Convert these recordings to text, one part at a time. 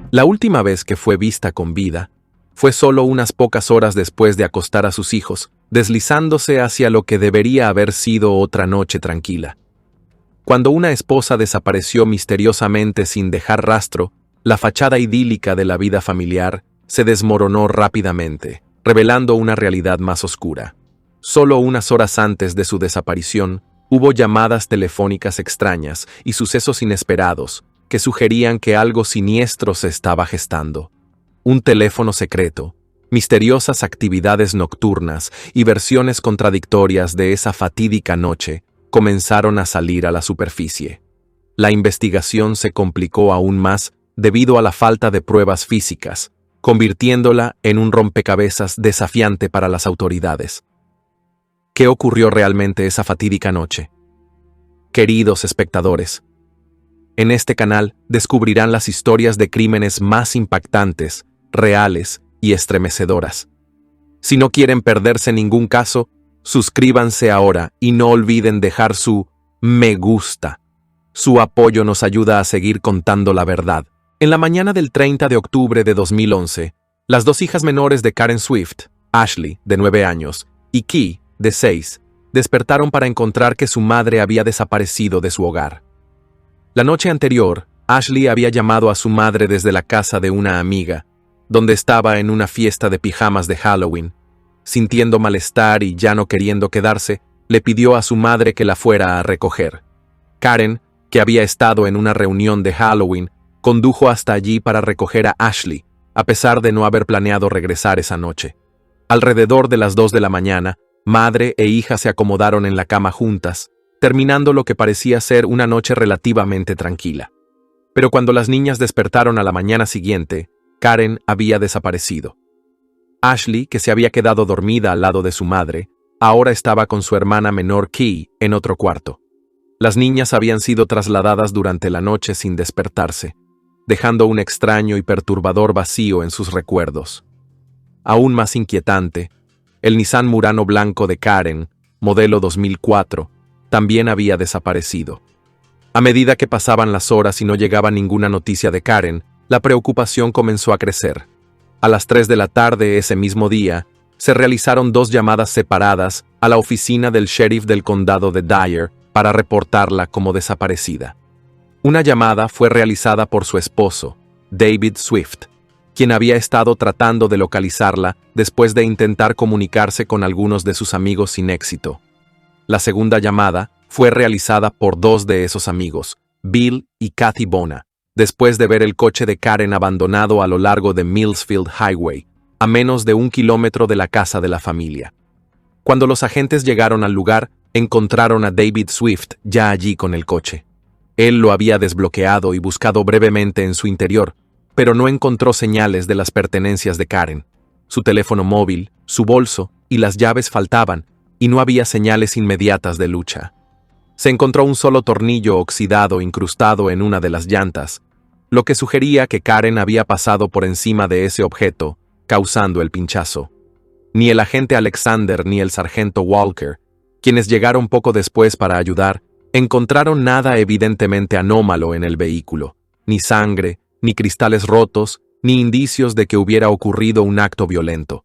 La última vez que fue vista con vida fue solo unas pocas horas después de acostar a sus hijos, deslizándose hacia lo que debería haber sido otra noche tranquila. Cuando una esposa desapareció misteriosamente sin dejar rastro, la fachada idílica de la vida familiar se desmoronó rápidamente, revelando una realidad más oscura. Solo unas horas antes de su desaparición, hubo llamadas telefónicas extrañas y sucesos inesperados que sugerían que algo siniestro se estaba gestando. Un teléfono secreto, misteriosas actividades nocturnas y versiones contradictorias de esa fatídica noche comenzaron a salir a la superficie. La investigación se complicó aún más debido a la falta de pruebas físicas, convirtiéndola en un rompecabezas desafiante para las autoridades. ¿Qué ocurrió realmente esa fatídica noche? Queridos espectadores, en este canal descubrirán las historias de crímenes más impactantes, reales y estremecedoras. Si no quieren perderse ningún caso, suscríbanse ahora y no olviden dejar su me gusta. Su apoyo nos ayuda a seguir contando la verdad. En la mañana del 30 de octubre de 2011, las dos hijas menores de Karen Swift, Ashley, de 9 años, y Key, de 6, despertaron para encontrar que su madre había desaparecido de su hogar. La noche anterior, Ashley había llamado a su madre desde la casa de una amiga, donde estaba en una fiesta de pijamas de Halloween. Sintiendo malestar y ya no queriendo quedarse, le pidió a su madre que la fuera a recoger. Karen, que había estado en una reunión de Halloween, condujo hasta allí para recoger a Ashley, a pesar de no haber planeado regresar esa noche. Alrededor de las 2 de la mañana, madre e hija se acomodaron en la cama juntas, terminando lo que parecía ser una noche relativamente tranquila. Pero cuando las niñas despertaron a la mañana siguiente, Karen había desaparecido. Ashley, que se había quedado dormida al lado de su madre, ahora estaba con su hermana menor Key en otro cuarto. Las niñas habían sido trasladadas durante la noche sin despertarse, dejando un extraño y perturbador vacío en sus recuerdos. Aún más inquietante, el Nissan Murano blanco de Karen, modelo 2004, también había desaparecido. A medida que pasaban las horas y no llegaba ninguna noticia de Karen, la preocupación comenzó a crecer. A las 3 de la tarde ese mismo día, se realizaron 2 llamadas separadas a la oficina del sheriff del condado de Dyer para reportarla como desaparecida. Una llamada fue realizada por su esposo, David Swift, quien había estado tratando de localizarla después de intentar comunicarse con algunos de sus amigos sin éxito. La segunda llamada fue realizada por 2 de esos amigos, Bill y Kathy Bona, después de ver el coche de Karen abandonado a lo largo de Millsfield Highway, a menos de 1 kilómetro de la casa de la familia. Cuando los agentes llegaron al lugar, encontraron a David Swift ya allí con el coche. Él lo había desbloqueado y buscado brevemente en su interior, pero no encontró señales de las pertenencias de Karen. Su teléfono móvil, su bolso y las llaves faltaban, y no había señales inmediatas de lucha. Se encontró un solo tornillo oxidado incrustado en una de las llantas, lo que sugería que Karen había pasado por encima de ese objeto, causando el pinchazo. Ni el agente Alexander ni el sargento Walker, quienes llegaron poco después para ayudar, encontraron nada evidentemente anómalo en el vehículo, ni sangre, ni cristales rotos, ni indicios de que hubiera ocurrido un acto violento.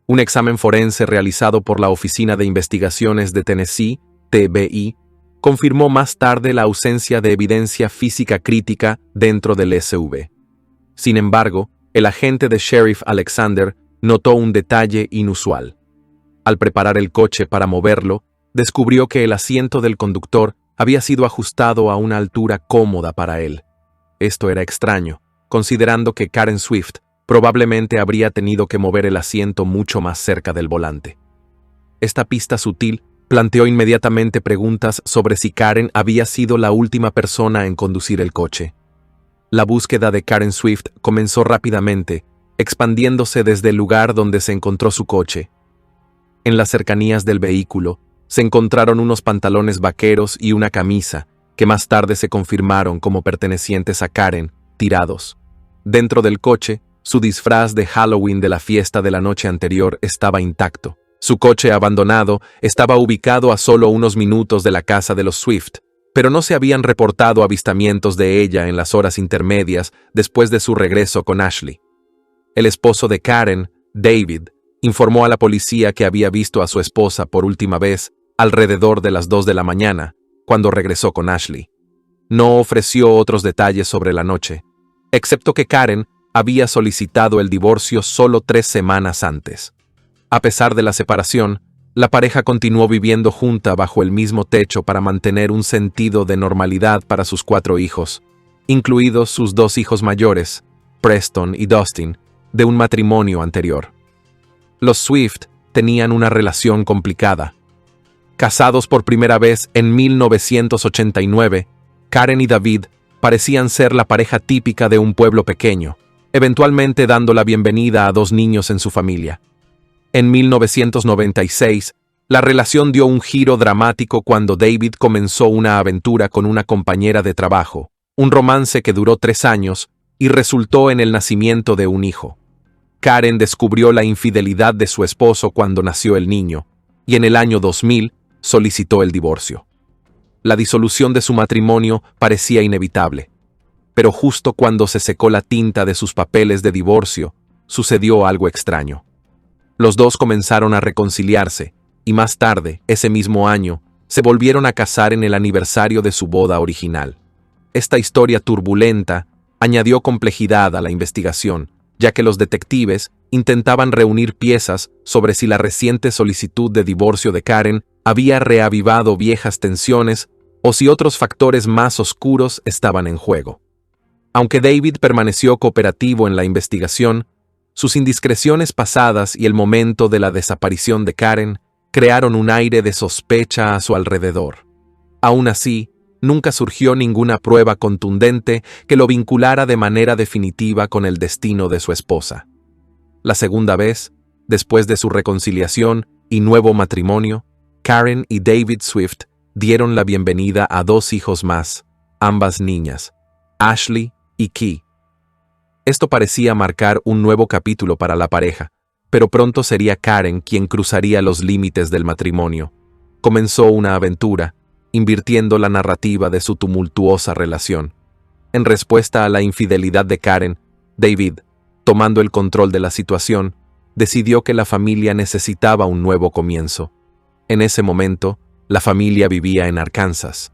Un examen forense realizado por la Oficina de Investigaciones de Tennessee, TBI, confirmó más tarde la ausencia de evidencia física crítica dentro del SUV. Sin embargo, el agente de Sheriff Alexander notó un detalle inusual. Al preparar el coche para moverlo, descubrió que el asiento del conductor había sido ajustado a una altura cómoda para él. Esto era extraño, considerando que Karen Swift probablemente habría tenido que mover el asiento mucho más cerca del volante. Esta pista sutil planteó inmediatamente preguntas sobre si Karen había sido la última persona en conducir el coche. La búsqueda de Karen Swift comenzó rápidamente, expandiéndose desde el lugar donde se encontró su coche. En las cercanías del vehículo, se encontraron unos pantalones vaqueros y una camisa, que más tarde se confirmaron como pertenecientes a Karen, tirados. Dentro del coche, su disfraz de Halloween de la fiesta de la noche anterior estaba intacto. Su coche abandonado estaba ubicado a solo unos minutos de la casa de los Swift, pero no se habían reportado avistamientos de ella en las horas intermedias después de su regreso con Ashley. El esposo de Karen, David, informó a la policía que había visto a su esposa por última vez alrededor de las 2 de la mañana, cuando regresó con Ashley. No ofreció otros detalles sobre la noche, excepto que Karen había solicitado el divorcio solo 3 semanas antes. A pesar de la separación, la pareja continuó viviendo junta bajo el mismo techo para mantener un sentido de normalidad para sus 4 hijos, incluidos sus 2 hijos mayores, Preston y Dustin, de un matrimonio anterior. Los Swift tenían una relación complicada. Casados por primera vez en 1989, Karen y David parecían ser la pareja típica de un pueblo pequeño, eventualmente dando la bienvenida a 2 niños en su familia. En 1996, la relación dio un giro dramático cuando David comenzó una aventura con una compañera de trabajo, un romance que duró 3 años y resultó en el nacimiento de un hijo. Karen descubrió la infidelidad de su esposo cuando nació el niño, y en el año 2000 solicitó el divorcio. La disolución de su matrimonio parecía inevitable, pero justo cuando se secó la tinta de sus papeles de divorcio, sucedió algo extraño. Los dos comenzaron a reconciliarse, y más tarde, ese mismo año, se volvieron a casar en el aniversario de su boda original. Esta historia turbulenta añadió complejidad a la investigación, ya que los detectives intentaban reunir piezas sobre si la reciente solicitud de divorcio de Karen había reavivado viejas tensiones o si otros factores más oscuros estaban en juego. Aunque David permaneció cooperativo en la investigación, sus indiscreciones pasadas y el momento de la desaparición de Karen crearon un aire de sospecha a su alrededor. Aún así, nunca surgió ninguna prueba contundente que lo vinculara de manera definitiva con el destino de su esposa. La segunda vez, después de su reconciliación y nuevo matrimonio, Karen y David Swift dieron la bienvenida a 2 hijos más, ambas niñas, Ashley y Key. Esto parecía marcar un nuevo capítulo para la pareja, pero pronto sería Karen quien cruzaría los límites del matrimonio. Comenzó una aventura, invirtiendo la narrativa de su tumultuosa relación. En respuesta a la infidelidad de Karen, David, tomando el control de la situación, decidió que la familia necesitaba un nuevo comienzo. En ese momento, la familia vivía en Arkansas.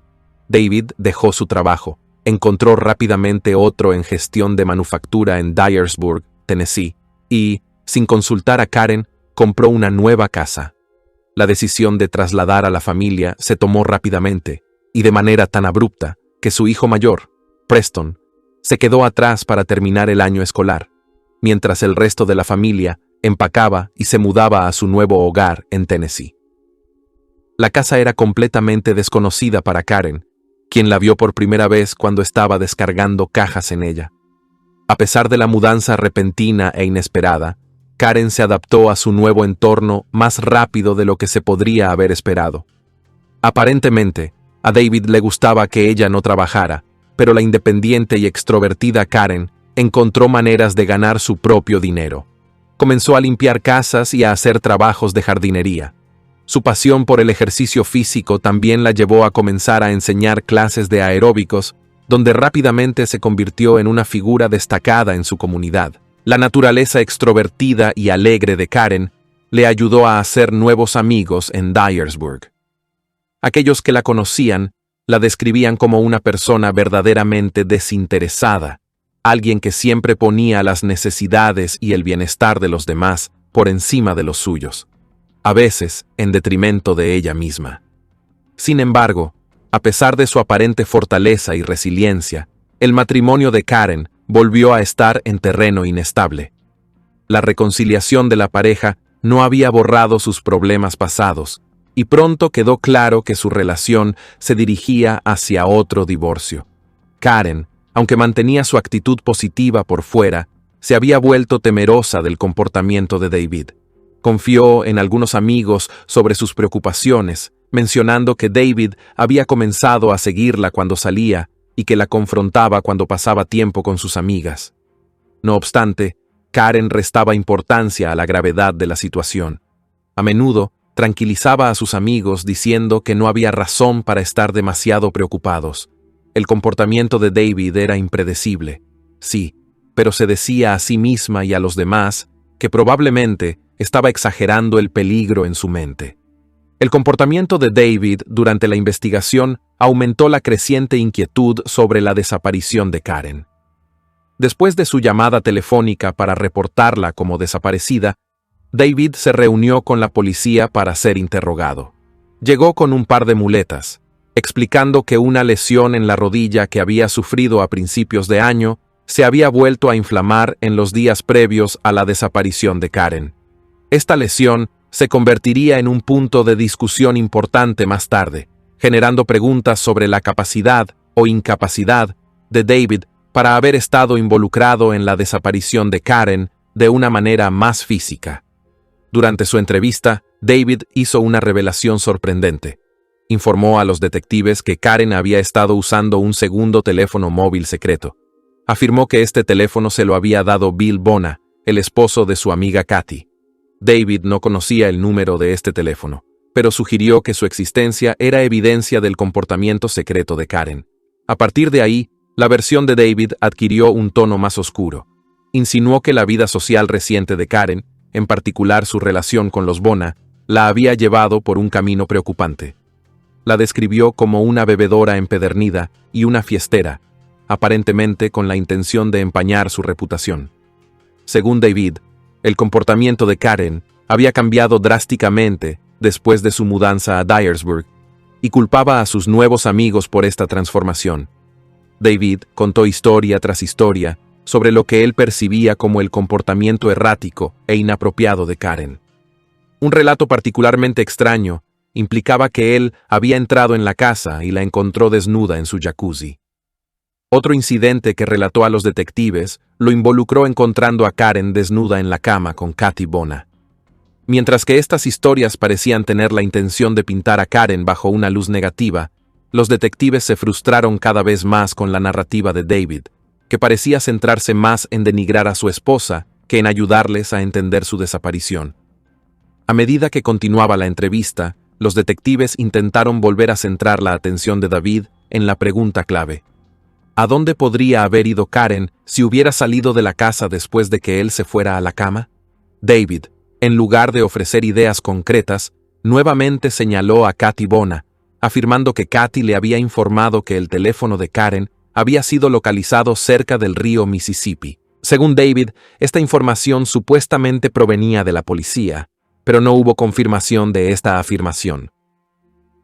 David dejó su trabajo, encontró rápidamente otro en gestión de manufactura en Dyersburg, Tennessee, y, sin consultar a Karen, compró una nueva casa. La decisión de trasladar a la familia se tomó rápidamente, y de manera tan abrupta, que su hijo mayor, Preston, se quedó atrás para terminar el año escolar, mientras el resto de la familia empacaba y se mudaba a su nuevo hogar en Tennessee. La casa era completamente desconocida para Karen, quien la vio por primera vez cuando estaba descargando cajas en ella. A pesar de la mudanza repentina e inesperada, Karen se adaptó a su nuevo entorno más rápido de lo que se podría haber esperado. Aparentemente, a David le gustaba que ella no trabajara, pero la independiente y extrovertida Karen encontró maneras de ganar su propio dinero. Comenzó a limpiar casas y a hacer trabajos de jardinería. Su pasión por el ejercicio físico también la llevó a comenzar a enseñar clases de aeróbicos, donde rápidamente se convirtió en una figura destacada en su comunidad. La naturaleza extrovertida y alegre de Karen le ayudó a hacer nuevos amigos en Dyersburg. Aquellos que la conocían la describían como una persona verdaderamente desinteresada, alguien que siempre ponía las necesidades y el bienestar de los demás por encima de los suyos, a veces en detrimento de ella misma. Sin embargo, a pesar de su aparente fortaleza y resiliencia, el matrimonio de Karen volvió a estar en terreno inestable. La reconciliación de la pareja no había borrado sus problemas pasados, y pronto quedó claro que su relación se dirigía hacia otro divorcio. Karen, aunque mantenía su actitud positiva por fuera, se había vuelto temerosa del comportamiento de David. Confió en algunos amigos sobre sus preocupaciones, mencionando que David había comenzado a seguirla cuando salía y que la confrontaba cuando pasaba tiempo con sus amigas. No obstante, Karen restaba importancia a la gravedad de la situación. A menudo, tranquilizaba a sus amigos diciendo que no había razón para estar demasiado preocupados. El comportamiento de David era impredecible, sí, pero se decía a sí misma y a los demás que probablemente estaba exagerando el peligro en su mente. El comportamiento de David durante la investigación aumentó la creciente inquietud sobre la desaparición de Karen. Después de su llamada telefónica para reportarla como desaparecida, David se reunió con la policía para ser interrogado. Llegó con un par de muletas, explicando que una lesión en la rodilla que había sufrido a principios de año se había vuelto a inflamar en los días previos a la desaparición de Karen. Esta lesión se convertiría en un punto de discusión importante más tarde, generando preguntas sobre la capacidad o incapacidad de David para haber estado involucrado en la desaparición de Karen de una manera más física. Durante su entrevista, David hizo una revelación sorprendente. Informó a los detectives que Karen había estado usando un segundo teléfono móvil secreto. Afirmó que este teléfono se lo había dado Bill Bona, el esposo de su amiga Kathy. David no conocía el número de este teléfono, pero sugirió que su existencia era evidencia del comportamiento secreto de Karen. A partir de ahí, la versión de David adquirió un tono más oscuro. Insinuó que la vida social reciente de Karen, en particular su relación con los Bona, la había llevado por un camino preocupante. La describió como una bebedora empedernida y una fiestera, aparentemente con la intención de empañar su reputación. Según David, el comportamiento de Karen había cambiado drásticamente después de su mudanza a Dyersburg y culpaba a sus nuevos amigos por esta transformación. David contó historia tras historia sobre lo que él percibía como el comportamiento errático e inapropiado de Karen. Un relato particularmente extraño implicaba que él había entrado en la casa y la encontró desnuda en su jacuzzi. Otro incidente que relató a los detectives lo involucró encontrando a Karen desnuda en la cama con Kathy Bona. Mientras que estas historias parecían tener la intención de pintar a Karen bajo una luz negativa, los detectives se frustraron cada vez más con la narrativa de David, que parecía centrarse más en denigrar a su esposa que en ayudarles a entender su desaparición. A medida que continuaba la entrevista, los detectives intentaron volver a centrar la atención de David en la pregunta clave. ¿A dónde podría haber ido Karen si hubiera salido de la casa después de que él se fuera a la cama? David, en lugar de ofrecer ideas concretas, nuevamente señaló a Kathy Bona, afirmando que Kathy le había informado que el teléfono de Karen había sido localizado cerca del río Mississippi. Según David, esta información supuestamente provenía de la policía, pero no hubo confirmación de esta afirmación.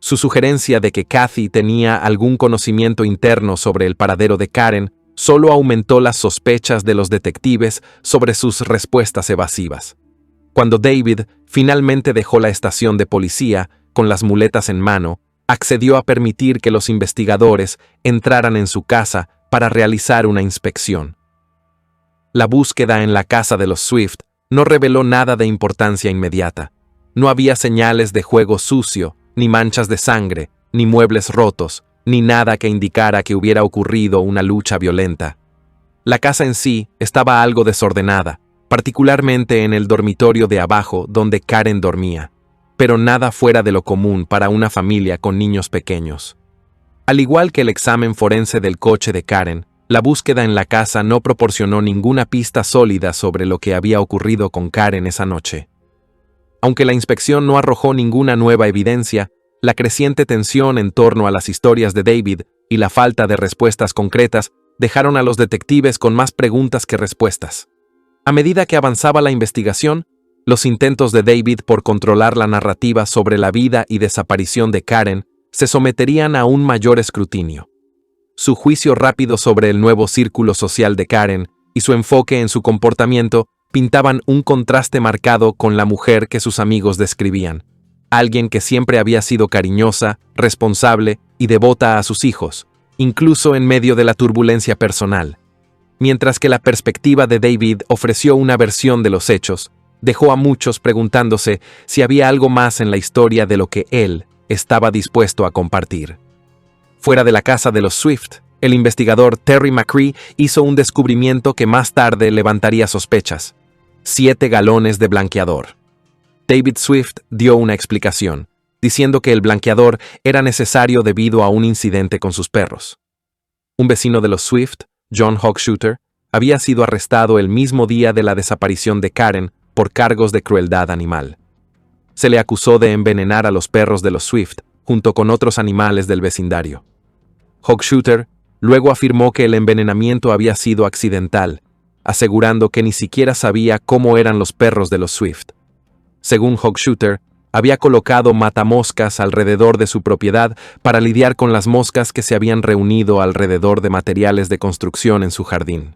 Su sugerencia de que Kathy tenía algún conocimiento interno sobre el paradero de Karen solo aumentó las sospechas de los detectives sobre sus respuestas evasivas. Cuando David finalmente dejó la estación de policía, con las muletas en mano, accedió a permitir que los investigadores entraran en su casa para realizar una inspección. La búsqueda en la casa de los Swift no reveló nada de importancia inmediata. No había señales de juego sucio, ni manchas de sangre, ni muebles rotos, ni nada que indicara que hubiera ocurrido una lucha violenta. La casa en sí estaba algo desordenada, particularmente en el dormitorio de abajo donde Karen dormía, pero nada fuera de lo común para una familia con niños pequeños. Al igual que el examen forense del coche de Karen, la búsqueda en la casa no proporcionó ninguna pista sólida sobre lo que había ocurrido con Karen esa noche. Aunque la inspección no arrojó ninguna nueva evidencia, la creciente tensión en torno a las historias de David y la falta de respuestas concretas dejaron a los detectives con más preguntas que respuestas. A medida que avanzaba la investigación, los intentos de David por controlar la narrativa sobre la vida y desaparición de Karen se someterían a un mayor escrutinio. Su juicio rápido sobre el nuevo círculo social de Karen y su enfoque en su comportamiento pintaban un contraste marcado con la mujer que sus amigos describían, alguien que siempre había sido cariñosa, responsable y devota a sus hijos, incluso en medio de la turbulencia personal. Mientras que la perspectiva de David ofreció una versión de los hechos, dejó a muchos preguntándose si había algo más en la historia de lo que él estaba dispuesto a compartir. Fuera de la casa de los Swift, el investigador Terry McCree hizo un descubrimiento que más tarde levantaría sospechas: 7 galones de blanqueador. David Swift dio una explicación, diciendo que el blanqueador era necesario debido a un incidente con sus perros. Un vecino de los Swift, John Hochschutter, había sido arrestado el mismo día de la desaparición de Karen por cargos de crueldad animal. Se le acusó de envenenar a los perros de los Swift, junto con otros animales del vecindario. Hochschutter luego afirmó que el envenenamiento había sido accidental, asegurando que ni siquiera sabía cómo eran los perros de los Swift. Según Hochschutter, había colocado matamoscas alrededor de su propiedad para lidiar con las moscas que se habían reunido alrededor de materiales de construcción en su jardín.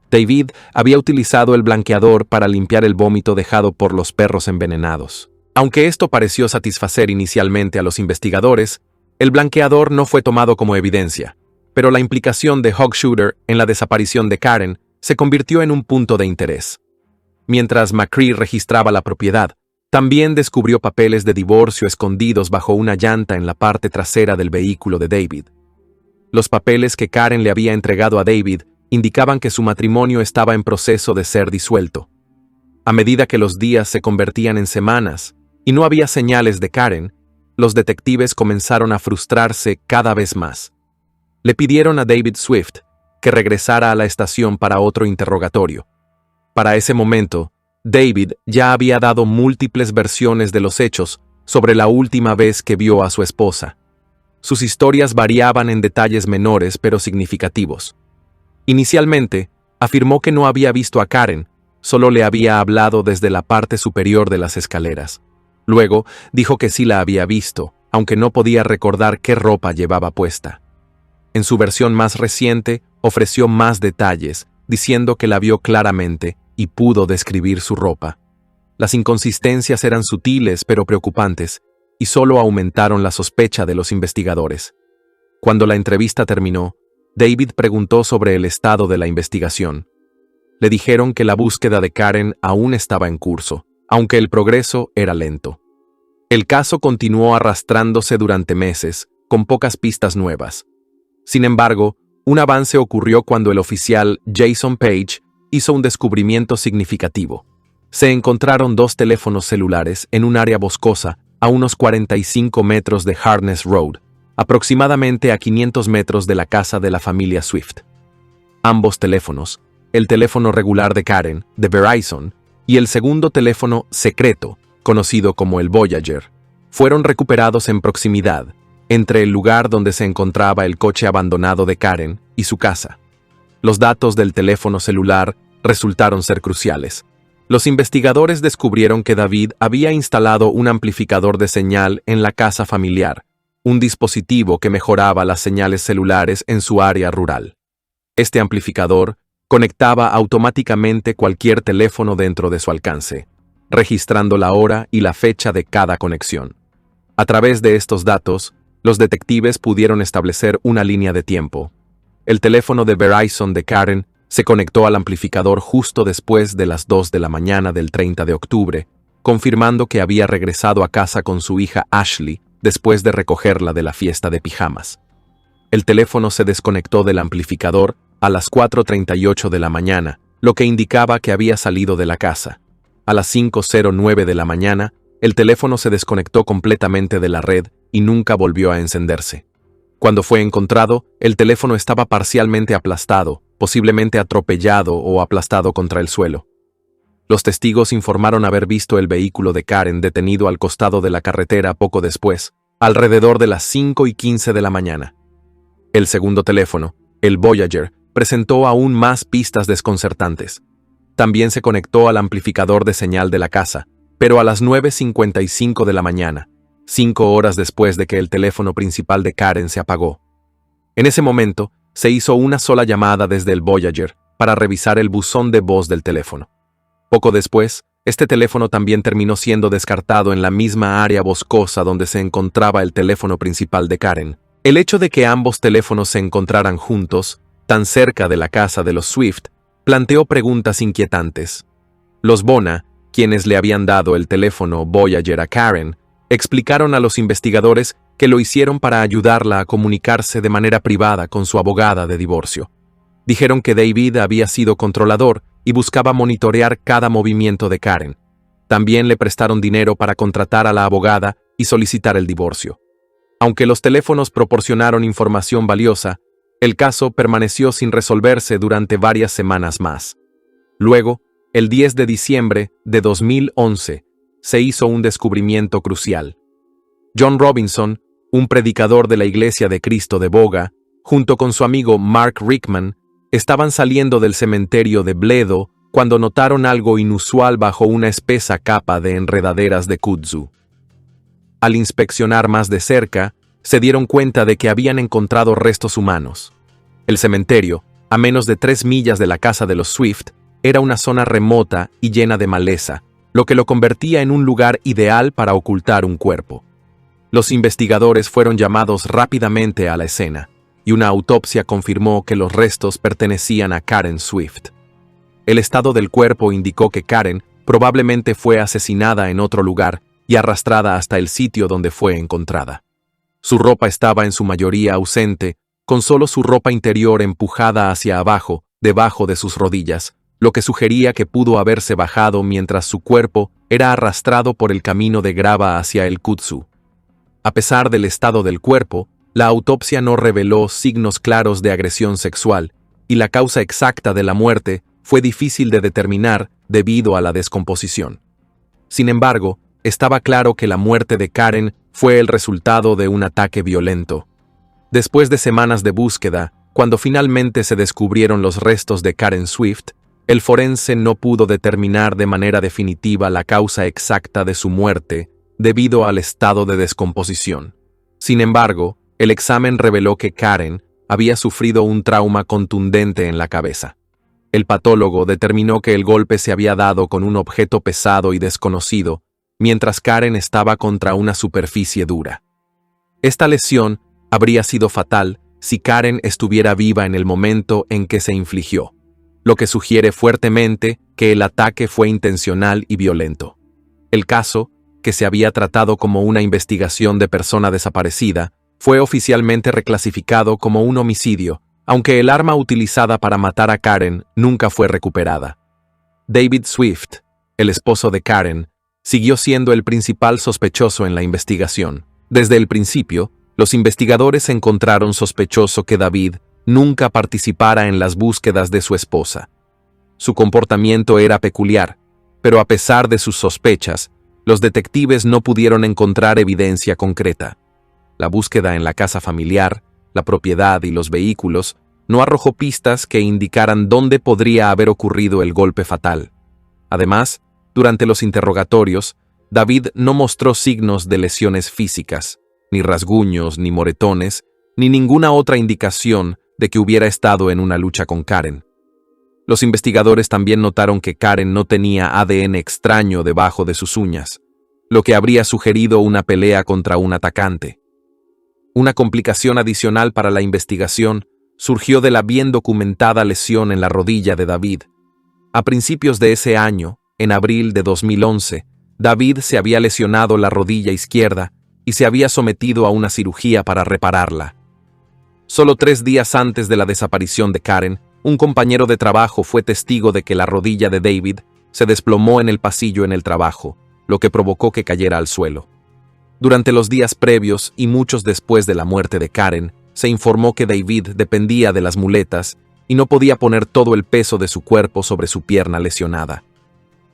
David había utilizado el blanqueador para limpiar el vómito dejado por los perros envenenados. Aunque esto pareció satisfacer inicialmente a los investigadores, el blanqueador no fue tomado como evidencia, pero la implicación de Hochschutter en la desaparición de Karen se convirtió en un punto de interés. Mientras McCree registraba la propiedad, también descubrió papeles de divorcio escondidos bajo una llanta en la parte trasera del vehículo de David. Los papeles que Karen le había entregado a David indicaban que su matrimonio estaba en proceso de ser disuelto. A medida que los días se convertían en semanas y no había señales de Karen, los detectives comenzaron a frustrarse cada vez más. Le pidieron a David Swift que regresara a la estación para otro interrogatorio. Para ese momento, David ya había dado múltiples versiones de los hechos sobre la última vez que vio a su esposa. Sus historias variaban en detalles menores pero significativos. Inicialmente, afirmó que no había visto a Karen, solo le había hablado desde la parte superior de las escaleras. Luego, dijo que sí la había visto, aunque no podía recordar qué ropa llevaba puesta. En su versión más reciente, ofreció más detalles, diciendo que la vio claramente y pudo describir su ropa. Las inconsistencias eran sutiles pero preocupantes, y solo aumentaron la sospecha de los investigadores. Cuando la entrevista terminó, David preguntó sobre el estado de la investigación. Le dijeron que la búsqueda de Karen aún estaba en curso, aunque el progreso era lento. El caso continuó arrastrándose durante meses, con pocas pistas nuevas. Sin embargo, un avance ocurrió cuando el oficial Jason Page hizo un descubrimiento significativo. Se encontraron 2 teléfonos celulares en un área boscosa a unos 45 metros de Harness Road, aproximadamente a 500 metros de la casa de la familia Swift. Ambos teléfonos, el teléfono regular de Karen, de Verizon, y el segundo teléfono secreto, conocido como el Voyager, fueron recuperados en proximidad, entre el lugar donde se encontraba el coche abandonado de Karen y su casa. Los datos del teléfono celular resultaron ser cruciales. Los investigadores descubrieron que David había instalado un amplificador de señal en la casa familiar, un dispositivo que mejoraba las señales celulares en su área rural. Este amplificador conectaba automáticamente cualquier teléfono dentro de su alcance, registrando la hora y la fecha de cada conexión. A través de estos datos, los detectives pudieron establecer una línea de tiempo. El teléfono de Verizon de Karen se conectó al amplificador justo después de las 2 de la mañana del 30 de octubre, confirmando que había regresado a casa con su hija Ashley después de recogerla de la fiesta de pijamas. El teléfono se desconectó del amplificador a las 4:38 de la mañana, lo que indicaba que había salido de la casa. A las 5:09 de la mañana, el teléfono se desconectó completamente de la red y nunca volvió a encenderse. Cuando fue encontrado, el teléfono estaba parcialmente aplastado, posiblemente atropellado o aplastado contra el suelo. Los testigos informaron haber visto el vehículo de Karen detenido al costado de la carretera poco después, alrededor de las 5:15 de la mañana. El segundo teléfono, el Voyager, presentó aún más pistas desconcertantes. También se conectó al amplificador de señal de la casa, pero a las 9:55 de la mañana, 5 horas después de que el teléfono principal de Karen se apagó. En ese momento, se hizo una sola llamada desde el Voyager para revisar el buzón de voz del teléfono. Poco después, este teléfono también terminó siendo descartado en la misma área boscosa donde se encontraba el teléfono principal de Karen. El hecho de que ambos teléfonos se encontraran juntos, tan cerca de la casa de los Swift, planteó preguntas inquietantes. Los Bona, quienes le habían dado el teléfono Voyager a Karen, explicaron a los investigadores que lo hicieron para ayudarla a comunicarse de manera privada con su abogada de divorcio. Dijeron que David había sido controlador y buscaba monitorear cada movimiento de Karen. También le prestaron dinero para contratar a la abogada y solicitar el divorcio. Aunque los teléfonos proporcionaron información valiosa, el caso permaneció sin resolverse durante varias semanas más. Luego, el 10 de diciembre de 2011, se hizo un descubrimiento crucial. John Robinson, un predicador de la Iglesia de Cristo de Boga, junto con su amigo Mark Rickman, estaban saliendo del cementerio de Bledo cuando notaron algo inusual bajo una espesa capa de enredaderas de kudzu. Al inspeccionar más de cerca, se dieron cuenta de que habían encontrado restos humanos. El cementerio, a menos de 3 millas de la casa de los Swift, era una zona remota y llena de maleza, lo que lo convertía en un lugar ideal para ocultar un cuerpo. Los investigadores fueron llamados rápidamente a la escena, y una autopsia confirmó que los restos pertenecían a Karen Swift. El estado del cuerpo indicó que Karen probablemente fue asesinada en otro lugar y arrastrada hasta el sitio donde fue encontrada. Su ropa estaba en su mayoría ausente, con solo su ropa interior empujada hacia abajo, debajo de sus rodillas, lo que sugería que pudo haberse bajado mientras su cuerpo era arrastrado por el camino de grava hacia el kudzu. A pesar del estado del cuerpo, la autopsia no reveló signos claros de agresión sexual, y la causa exacta de la muerte fue difícil de determinar debido a la descomposición. Sin embargo, estaba claro que la muerte de Karen fue el resultado de un ataque violento. Después de semanas de búsqueda, cuando finalmente se descubrieron los restos de Karen Swift, el forense no pudo determinar de manera definitiva la causa exacta de su muerte debido al estado de descomposición. Sin embargo, el examen reveló que Karen había sufrido un trauma contundente en la cabeza. El patólogo determinó que el golpe se había dado con un objeto pesado y desconocido, mientras Karen estaba contra una superficie dura. Esta lesión habría sido fatal si Karen estuviera viva en el momento en que se infligió, lo que sugiere fuertemente que el ataque fue intencional y violento. El caso, que se había tratado como una investigación de persona desaparecida, fue oficialmente reclasificado como un homicidio, aunque el arma utilizada para matar a Karen nunca fue recuperada. David Swift, el esposo de Karen, siguió siendo el principal sospechoso en la investigación. Desde el principio, los investigadores encontraron sospechoso que David nunca participara en las búsquedas de su esposa. Su comportamiento era peculiar, pero a pesar de sus sospechas, los detectives no pudieron encontrar evidencia concreta. La búsqueda en la casa familiar, la propiedad y los vehículos no arrojó pistas que indicaran dónde podría haber ocurrido el golpe fatal. Además, durante los interrogatorios, David no mostró signos de lesiones físicas, ni rasguños, ni moretones, ni ninguna otra indicación de que hubiera estado en una lucha con Karen. Los investigadores también notaron que Karen no tenía ADN extraño debajo de sus uñas, lo que habría sugerido una pelea contra un atacante. Una complicación adicional para la investigación surgió de la bien documentada lesión en la rodilla de David. A principios de ese año, en abril de 2011, David se había lesionado la rodilla izquierda y se había sometido a una cirugía para repararla. Solo 3 días antes de la desaparición de Karen, un compañero de trabajo fue testigo de que la rodilla de David se desplomó en el pasillo en el trabajo, lo que provocó que cayera al suelo. Durante los días previos y muchos después de la muerte de Karen, se informó que David dependía de las muletas y no podía poner todo el peso de su cuerpo sobre su pierna lesionada.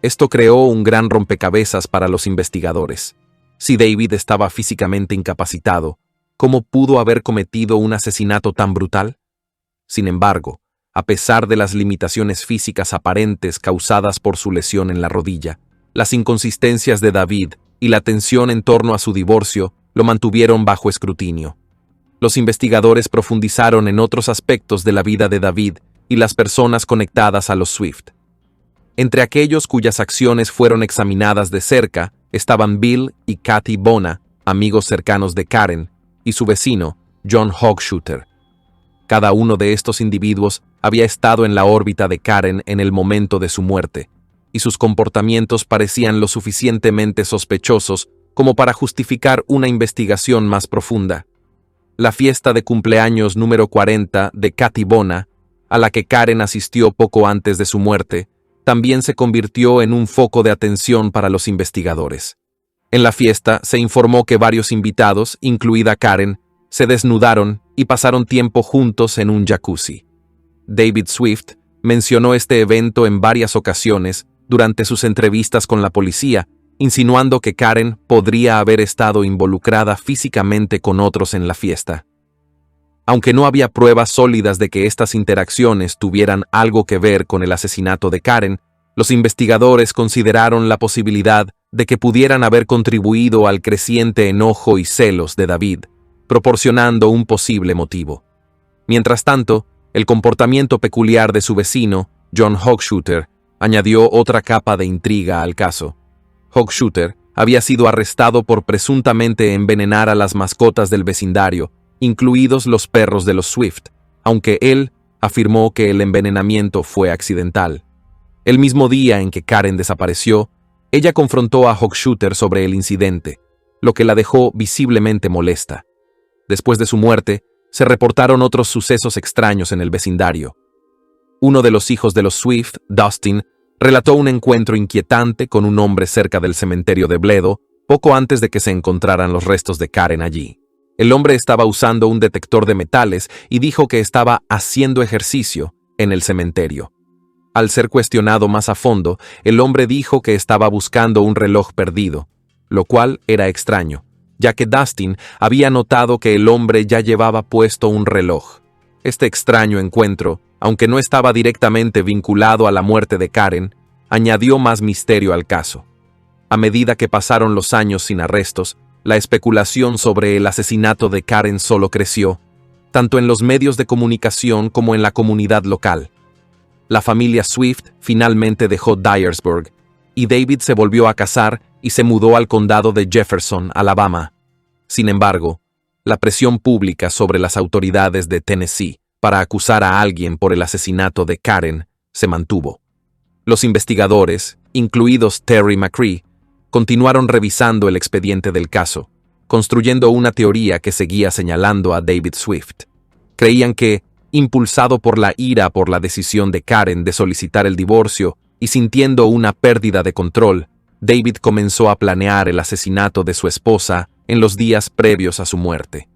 Esto creó un gran rompecabezas para los investigadores. Si David estaba físicamente incapacitado, ¿cómo pudo haber cometido un asesinato tan brutal? Sin embargo, a pesar de las limitaciones físicas aparentes causadas por su lesión en la rodilla, las inconsistencias de David y la tensión en torno a su divorcio lo mantuvieron bajo escrutinio. Los investigadores profundizaron en otros aspectos de la vida de David y las personas conectadas a los Swift. Entre aquellos cuyas acciones fueron examinadas de cerca estaban Bill y Kathy Bona, amigos cercanos de Karen, y su vecino, John Hochschutter. Cada uno de estos individuos había estado en la órbita de Karen en el momento de su muerte, y sus comportamientos parecían lo suficientemente sospechosos como para justificar una investigación más profunda. La fiesta de cumpleaños número 40 de Kathy Bona, a la que Karen asistió poco antes de su muerte, también se convirtió en un foco de atención para los investigadores. En la fiesta se informó que varios invitados, incluida Karen, se desnudaron y pasaron tiempo juntos en un jacuzzi. David Swift mencionó este evento en varias ocasiones durante sus entrevistas con la policía, insinuando que Karen podría haber estado involucrada físicamente con otros en la fiesta. Aunque no había pruebas sólidas de que estas interacciones tuvieran algo que ver con el asesinato de Karen, los investigadores consideraron la posibilidad de que pudieran haber contribuido al creciente enojo y celos de David, proporcionando un posible motivo. Mientras tanto, el comportamiento peculiar de su vecino, John Hochschutter, añadió otra capa de intriga al caso. Hochschutter había sido arrestado por presuntamente envenenar a las mascotas del vecindario, incluidos los perros de los Swift, aunque él afirmó que el envenenamiento fue accidental. El mismo día en que Karen desapareció, ella confrontó a Hochschutter sobre el incidente, lo que la dejó visiblemente molesta. Después de su muerte, se reportaron otros sucesos extraños en el vecindario. Uno de los hijos de los Swift, Dustin, relató un encuentro inquietante con un hombre cerca del cementerio de Bledo, poco antes de que se encontraran los restos de Karen allí. El hombre estaba usando un detector de metales y dijo que estaba haciendo ejercicio en el cementerio. Al ser cuestionado más a fondo, el hombre dijo que estaba buscando un reloj perdido, lo cual era extraño, ya que Dustin había notado que el hombre ya llevaba puesto un reloj. Este extraño encuentro, aunque no estaba directamente vinculado a la muerte de Karen, añadió más misterio al caso. A medida que pasaron los años sin arrestos, la especulación sobre el asesinato de Karen solo creció, tanto en los medios de comunicación como en la comunidad local. La familia Swift finalmente dejó Dyersburg, y David se volvió a casar y se mudó al condado de Jefferson, Alabama. Sin embargo, la presión pública sobre las autoridades de Tennessee para acusar a alguien por el asesinato de Karen se mantuvo. Los investigadores, incluidos Terry McCree, continuaron revisando el expediente del caso, construyendo una teoría que seguía señalando a David Swift. Creían que, impulsado por la ira por la decisión de Karen de solicitar el divorcio y sintiendo una pérdida de control, David comenzó a planear el asesinato de su esposa en los días previos a su muerte.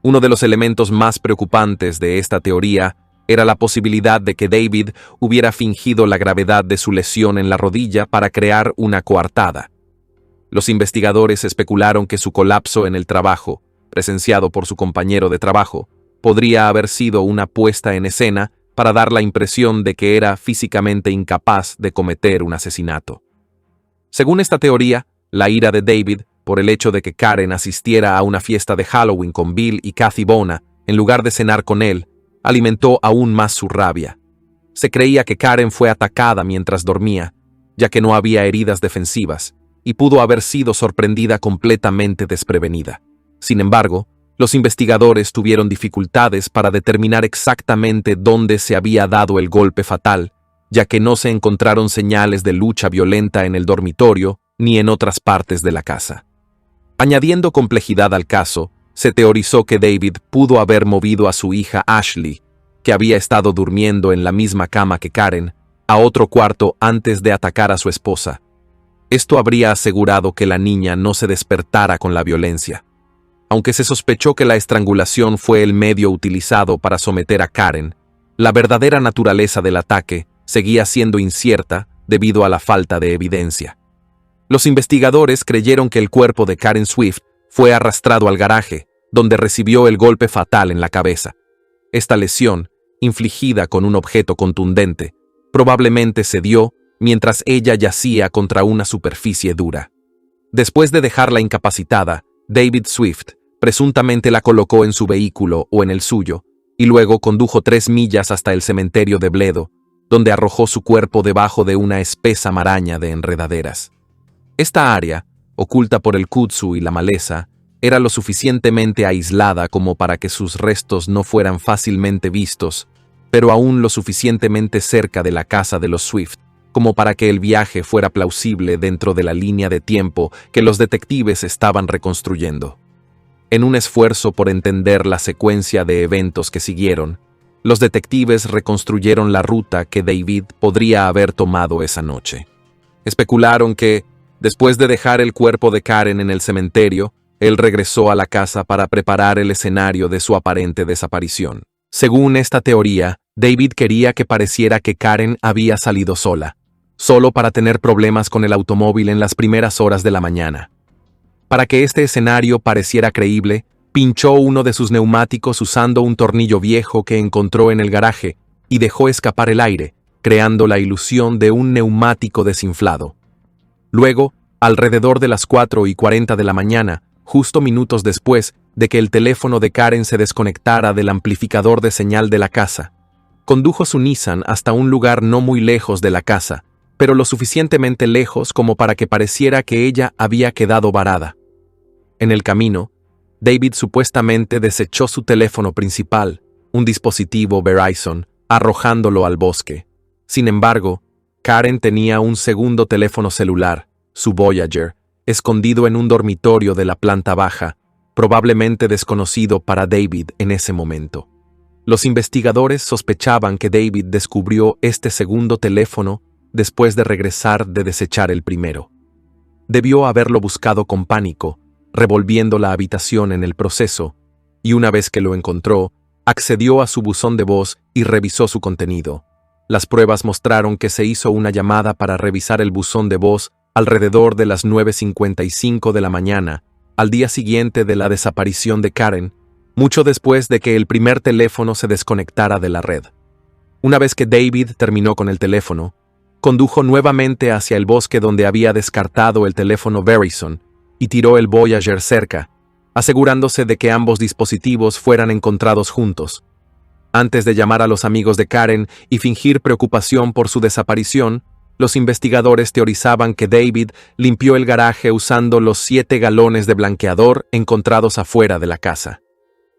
Uno de los elementos más preocupantes de esta teoría era la posibilidad de que David hubiera fingido la gravedad de su lesión en la rodilla para crear una coartada. Los investigadores especularon que su colapso en el trabajo, presenciado por su compañero de trabajo, podría haber sido una puesta en escena para dar la impresión de que era físicamente incapaz de cometer un asesinato. Según esta teoría, la ira de David, por el hecho de que Karen asistiera a una fiesta de Halloween con Bill y Kathy Bona, en lugar de cenar con él, alimentó aún más su rabia. Se creía que Karen fue atacada mientras dormía, ya que no había heridas defensivas, y pudo haber sido sorprendida completamente desprevenida. Sin embargo, los investigadores tuvieron dificultades para determinar exactamente dónde se había dado el golpe fatal, ya que no se encontraron señales de lucha violenta en el dormitorio ni en otras partes de la casa. Añadiendo complejidad al caso, se teorizó que David pudo haber movido a su hija Ashley, que había estado durmiendo en la misma cama que Karen, a otro cuarto antes de atacar a su esposa. Esto habría asegurado que la niña no se despertara con la violencia. Aunque se sospechó que la estrangulación fue el medio utilizado para someter a Karen, la verdadera naturaleza del ataque seguía siendo incierta debido a la falta de evidencia. Los investigadores creyeron que el cuerpo de Karen Swift fue arrastrado al garaje, donde recibió el golpe fatal en la cabeza. Esta lesión, infligida con un objeto contundente, probablemente se dio mientras ella yacía contra una superficie dura. Después de dejarla incapacitada, David Swift presuntamente la colocó en su vehículo o en el suyo, y luego condujo 3 millas hasta el cementerio de Bledo, donde arrojó su cuerpo debajo de una espesa maraña de enredaderas. Esta área, oculta por el kudzu y la maleza, era lo suficientemente aislada como para que sus restos no fueran fácilmente vistos, pero aún lo suficientemente cerca de la casa de los Swift, como para que el viaje fuera plausible dentro de la línea de tiempo que los detectives estaban reconstruyendo. En un esfuerzo por entender la secuencia de eventos que siguieron, Los detectives reconstruyeron la ruta que David podría haber tomado esa noche. Especularon que, después de dejar el cuerpo de Karen en el cementerio, él regresó a la casa para preparar el escenario de su aparente desaparición. Según esta teoría, David quería que pareciera que Karen había salido sola, solo para tener problemas con el automóvil en las primeras horas de la mañana. Para que este escenario pareciera creíble, pinchó uno de sus neumáticos usando un tornillo viejo que encontró en el garaje y dejó escapar el aire, creando la ilusión de un neumático desinflado. Luego, alrededor de las 4:40 de la mañana, justo minutos después de que el teléfono de Karen se desconectara del amplificador de señal de la casa, condujo su Nissan hasta un lugar no muy lejos de la casa, pero lo suficientemente lejos como para que pareciera que ella había quedado varada. En el camino, David supuestamente desechó su teléfono principal, un dispositivo Verizon, arrojándolo al bosque. Sin embargo, Karen tenía un segundo teléfono celular, su Voyager, escondido en un dormitorio de la planta baja, probablemente desconocido para David en ese momento. Los investigadores sospechaban que David descubrió este segundo teléfono después de regresar de desechar el primero. Debió haberlo buscado con pánico, revolviendo la habitación en el proceso, y una vez que lo encontró, accedió a su buzón de voz y revisó su contenido. Las pruebas mostraron que se hizo una llamada para revisar el buzón de voz alrededor de las 9:55 de la mañana, al día siguiente de la desaparición de Karen, mucho después de que el primer teléfono se desconectara de la red. Una vez que David terminó con el teléfono, condujo nuevamente hacia el bosque donde había descartado el teléfono Verizon y tiró el Voyager cerca, asegurándose de que ambos dispositivos fueran encontrados juntos. Antes de llamar a los amigos de Karen y fingir preocupación por su desaparición, los investigadores teorizaban que David limpió el garaje usando los 7 galones de blanqueador encontrados afuera de la casa.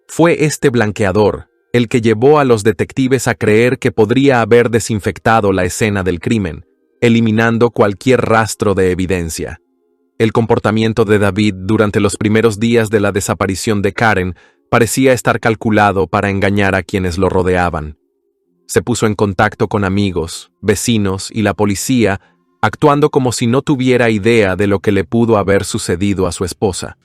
Fue este blanqueador el que llevó a los detectives a creer que podría haber desinfectado la escena del crimen, eliminando cualquier rastro de evidencia. El comportamiento de David durante los primeros días de la desaparición de Karen parecía estar calculado para engañar a quienes lo rodeaban. Se puso en contacto con amigos, vecinos y la policía, actuando como si no tuviera idea de lo que le pudo haber sucedido a su esposa.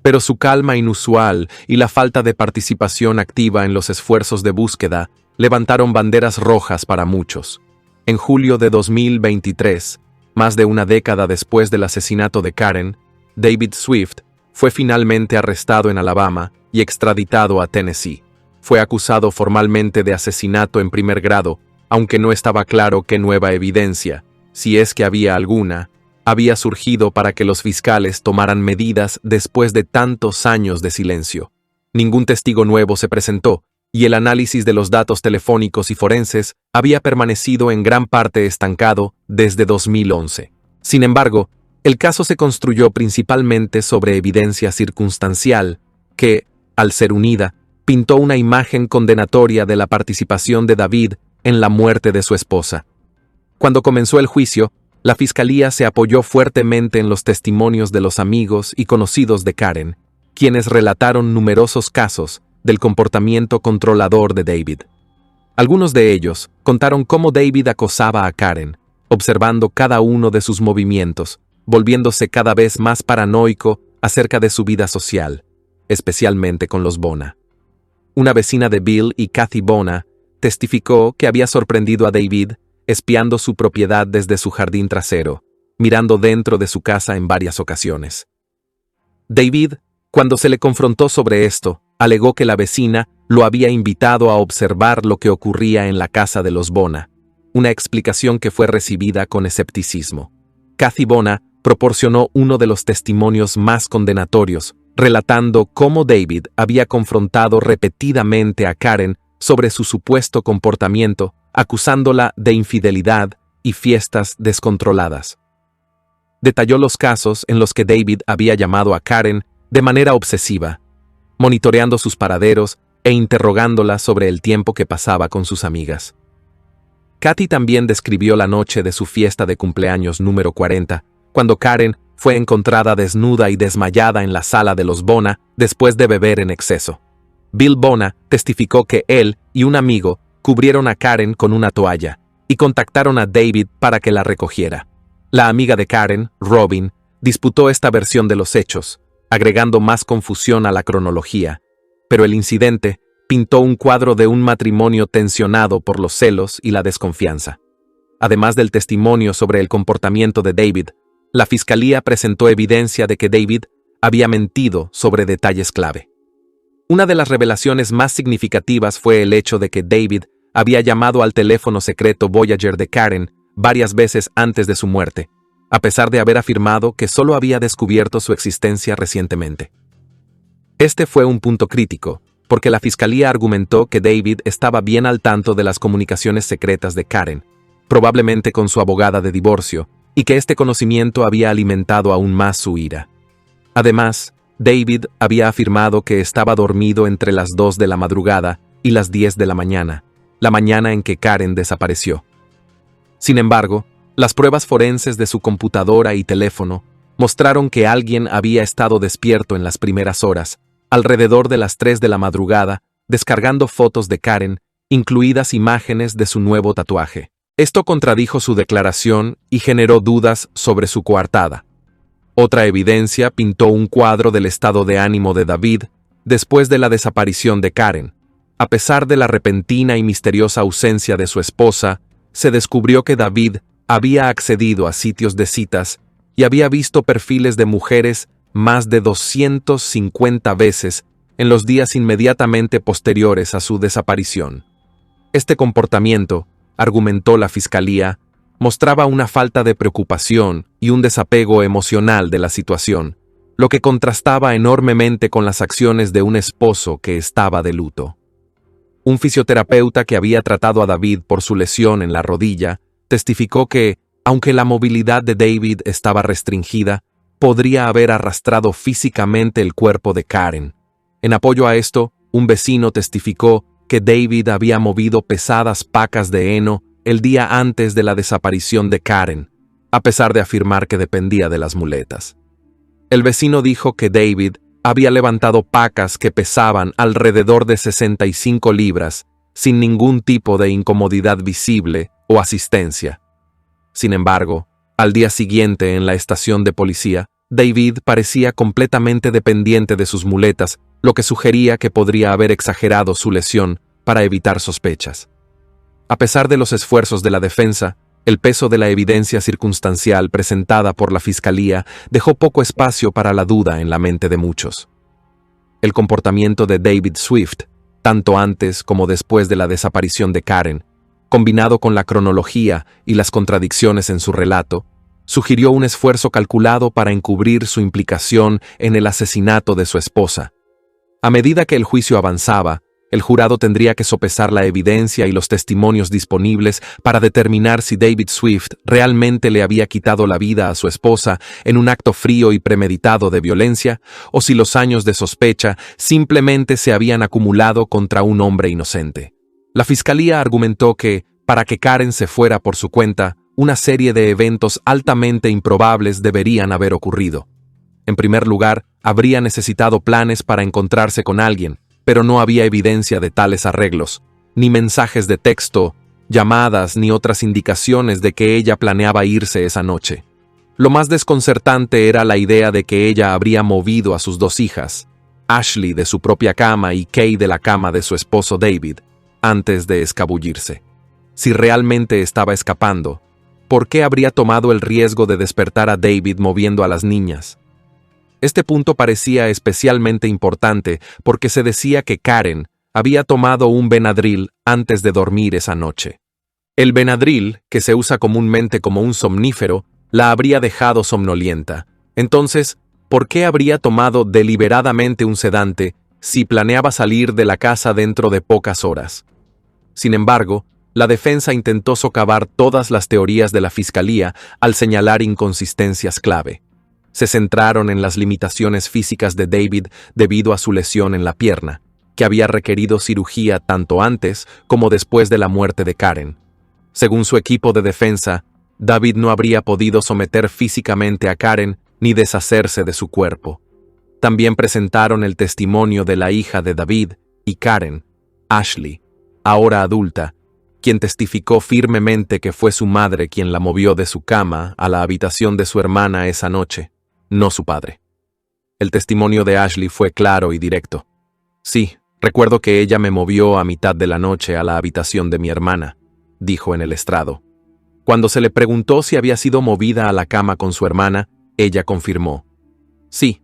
Pero su calma inusual y la falta de participación activa en los esfuerzos de búsqueda levantaron banderas rojas para muchos. En julio de 2023, más de una década después del asesinato de Karen, David Swift fue finalmente arrestado en Alabama y extraditado a Tennessee. Fue acusado formalmente de asesinato en primer grado, aunque no estaba claro qué nueva evidencia, si es que había alguna, había surgido para que los fiscales tomaran medidas después de tantos años de silencio. Ningún testigo nuevo se presentó, y el análisis de los datos telefónicos y forenses había permanecido en gran parte estancado desde 2011. Sin embargo, el caso se construyó principalmente sobre evidencia circunstancial que, al ser unida, pintó una imagen condenatoria de la participación de David en la muerte de su esposa. Cuando comenzó el juicio, la fiscalía se apoyó fuertemente en los testimonios de los amigos y conocidos de Karen, quienes relataron numerosos casos del comportamiento controlador de David. Algunos de ellos contaron cómo David acosaba a Karen, observando cada uno de sus movimientos, volviéndose cada vez más paranoico acerca de su vida social, especialmente con los Bona. Una vecina de Bill y Kathy Bona testificó que había sorprendido a David espiando su propiedad desde su jardín trasero, mirando dentro de su casa en varias ocasiones. David, cuando se le confrontó sobre esto, alegó que la vecina lo había invitado a observar lo que ocurría en la casa de los Bona, una explicación que fue recibida con escepticismo. Kathy Bona proporcionó uno de los testimonios más condenatorios, relatando cómo David había confrontado repetidamente a Karen sobre su supuesto comportamiento, acusándola de infidelidad y fiestas descontroladas. Detalló los casos en los que David había llamado a Karen de manera obsesiva, monitoreando sus paraderos e interrogándola sobre el tiempo que pasaba con sus amigas. Kathy también describió la noche de su fiesta de cumpleaños número 40, cuando Karen fue encontrada desnuda y desmayada en la sala de los Bona después de beber en exceso. Bill Bona testificó que él y un amigo cubrieron a Karen con una toalla y contactaron a David para que la recogiera. La amiga de Karen, Robin, disputó esta versión de los hechos, agregando más confusión a la cronología, pero el incidente pintó un cuadro de un matrimonio tensionado por los celos y la desconfianza. Además del testimonio sobre el comportamiento de David, la fiscalía presentó evidencia de que David había mentido sobre detalles clave. Una de las revelaciones más significativas fue el hecho de que David había llamado al teléfono secreto Voyager de Karen varias veces antes de su muerte, a pesar de haber afirmado que solo había descubierto su existencia recientemente. Este fue un punto crítico, porque la fiscalía argumentó que David estaba bien al tanto de las comunicaciones secretas de Karen, probablemente con su abogada de divorcio, y que este conocimiento había alimentado aún más su ira. Además, David había afirmado que estaba dormido entre las 2 de la madrugada y las 10 de la mañana en que Karen desapareció. Sin embargo, las pruebas forenses de su computadora y teléfono mostraron que alguien había estado despierto en las primeras horas, alrededor de las 3 de la madrugada, descargando fotos de Karen, incluidas imágenes de su nuevo tatuaje. Esto contradijo su declaración y generó dudas sobre su coartada. Otra evidencia pintó un cuadro del estado de ánimo de David después de la desaparición de Karen. A pesar de la repentina y misteriosa ausencia de su esposa, se descubrió que David había accedido a sitios de citas y había visto perfiles de mujeres más de 250 veces en los días inmediatamente posteriores a su desaparición. Este comportamiento, argumentó la fiscalía, mostraba una falta de preocupación y un desapego emocional de la situación, lo que contrastaba enormemente con las acciones de un esposo que estaba de luto. Un fisioterapeuta que había tratado a David por su lesión en la rodilla testificó que, aunque la movilidad de David estaba restringida, podría haber arrastrado físicamente el cuerpo de Karen. En apoyo a esto, un vecino testificó que David había movido pesadas pacas de heno el día antes de la desaparición de Karen, a pesar de afirmar que dependía de las muletas. El vecino dijo que David había levantado pacas que pesaban alrededor de 65 libras, sin ningún tipo de incomodidad visible o asistencia. Sin embargo, al día siguiente en la estación de policía, David parecía completamente dependiente de sus muletas, lo que sugería que podría haber exagerado su lesión para evitar sospechas. A pesar de los esfuerzos de la defensa, el peso de la evidencia circunstancial presentada por la fiscalía dejó poco espacio para la duda en la mente de muchos. El comportamiento de David Swift, tanto antes como después de la desaparición de Karen, combinado con la cronología y las contradicciones en su relato, sugirió un esfuerzo calculado para encubrir su implicación en el asesinato de su esposa. A medida que el juicio avanzaba, el jurado tendría que sopesar la evidencia y los testimonios disponibles para determinar si David Swift realmente le había quitado la vida a su esposa en un acto frío y premeditado de violencia, o si los años de sospecha simplemente se habían acumulado contra un hombre inocente. La fiscalía argumentó que, para que Karen se fuera por su cuenta, una serie de eventos altamente improbables deberían haber ocurrido. En primer lugar, habría necesitado planes para encontrarse con alguien, pero no había evidencia de tales arreglos, ni mensajes de texto, llamadas ni otras indicaciones de que ella planeaba irse esa noche. Lo más desconcertante era la idea de que ella habría movido a sus 2 hijas, Ashley de su propia cama y Kay de la cama de su esposo David, antes de escabullirse. Si realmente estaba escapando, ¿por qué habría tomado el riesgo de despertar a David moviendo a las niñas? Este punto parecía especialmente importante porque se decía que Karen había tomado un Benadryl antes de dormir esa noche. El Benadryl, que se usa comúnmente como un somnífero, la habría dejado somnolienta. Entonces, ¿por qué habría tomado deliberadamente un sedante si planeaba salir de la casa dentro de pocas horas? Sin embargo, la defensa intentó socavar todas las teorías de la fiscalía al señalar inconsistencias clave. Se centraron en las limitaciones físicas de David debido a su lesión en la pierna, que había requerido cirugía tanto antes como después de la muerte de Karen. Según su equipo de defensa, David no habría podido someter físicamente a Karen ni deshacerse de su cuerpo. También presentaron el testimonio de la hija de David y Karen, Ashley, ahora adulta, quien testificó firmemente que fue su madre quien la movió de su cama a la habitación de su hermana esa noche, no su padre. El testimonio de Ashley fue claro y directo. Sí, recuerdo que ella me movió a mitad de la noche a la habitación de mi hermana, dijo en el estrado. Cuando se le preguntó si había sido movida a la cama con su hermana, ella confirmó. Sí.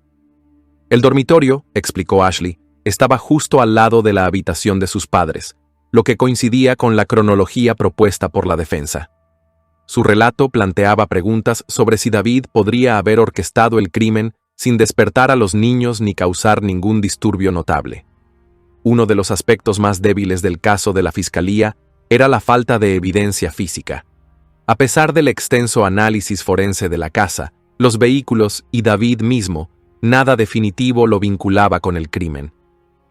El dormitorio, explicó Ashley, estaba justo al lado de la habitación de sus padres, lo que coincidía con la cronología propuesta por la defensa. Su relato planteaba preguntas sobre si David podría haber orquestado el crimen sin despertar a los niños ni causar ningún disturbio notable. Uno de los aspectos más débiles del caso de la Fiscalía era la falta de evidencia física. A pesar del extenso análisis forense de la casa, los vehículos y David mismo, nada definitivo lo vinculaba con el crimen.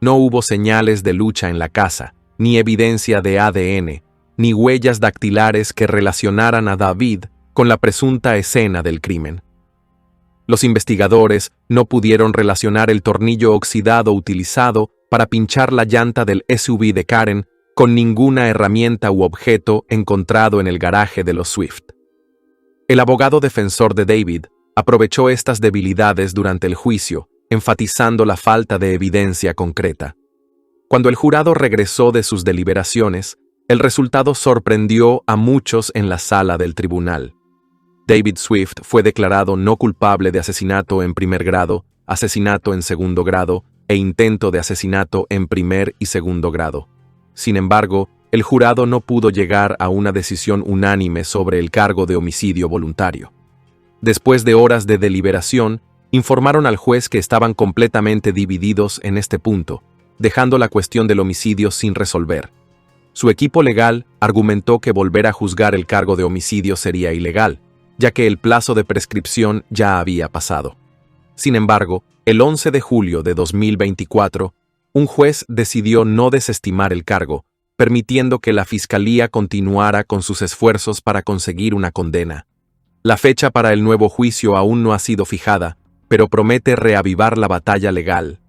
No hubo señales de lucha en la casa, ni evidencia de ADN, ni huellas dactilares que relacionaran a David con la presunta escena del crimen. Los investigadores no pudieron relacionar el tornillo oxidado utilizado para pinchar la llanta del SUV de Karen con ninguna herramienta u objeto encontrado en el garaje de los Swift. El abogado defensor de David aprovechó estas debilidades durante el juicio, enfatizando la falta de evidencia concreta. Cuando el jurado regresó de sus deliberaciones, el resultado sorprendió a muchos en la sala del tribunal. David Swift fue declarado no culpable de asesinato en primer grado, asesinato en segundo grado e intento de asesinato en primer y segundo grado. Sin embargo, el jurado no pudo llegar a una decisión unánime sobre el cargo de homicidio voluntario. Después de horas de deliberación, informaron al juez que estaban completamente divididos en este punto, dejando la cuestión del homicidio sin resolver. Su equipo legal argumentó que volver a juzgar el cargo de homicidio sería ilegal, ya que el plazo de prescripción ya había pasado. Sin embargo, el 11 de julio de 2024, un juez decidió no desestimar el cargo, permitiendo que la Fiscalía continuara con sus esfuerzos para conseguir una condena. La fecha para el nuevo juicio aún no ha sido fijada, pero promete reavivar la batalla legal,